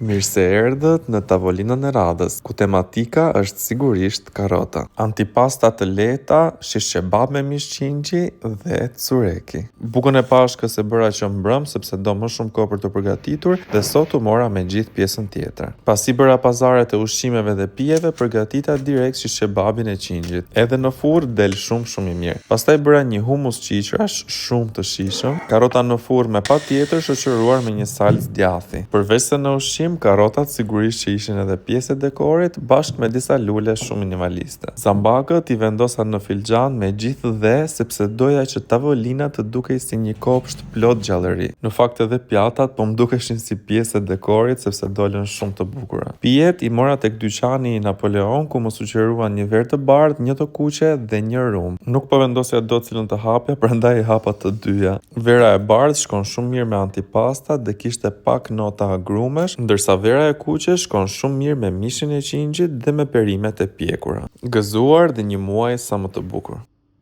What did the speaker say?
Mirë se erdhët në tavolinën e radhës, ku tematika është sigurisht karota. Antipasta të lehta, shish kebab me mish qingji dhe cureki. Bukën e pashkës e bëra që mbrëm sepse do më shumë kohë për të përgatitur dhe sot u mora me gjithë pjesën tjetër. Pasi bëra pazaret e ushqimeve dhe pijeve, përgatita direkt shish kebabin e qingjit. Edhe në furrë del shumë i mirë. Pastaj bëra një humus qiqrash shumë të shijshëm, karota në furrë me patjetër shoqëruar me një salcë djathi. Përveç se në ushqim, karotat sigurisht që ishin edhe pjesë e dekorit bashkë me disa lule shumë minimaliste. Zambakët i vendosa në filxhan me gjithë dhe sepse doja që tavolina të dukej si një kopsht plot gjallëri. Në fakt edhe pjatat po më dukeshin si pjesë e dekorit sepse dolën shumë të bukura. Pijet i mora tek dyqani i Napoleon ku më sugjeruan një verë të bardhë, një të kuqe dhe një rum. Nuk po vendosja do cilën të hapja, prandaj i hapa të dyja. Vera e bardhë shkon shumë mirë me antipasta dhe kishte pak nota agrumesh, ndërsa vera e kuqe shkon shumë mirë me mishin e qingjit dhe me perimet e pjekura. Gëzuar dhe një muaj sa më të bukur.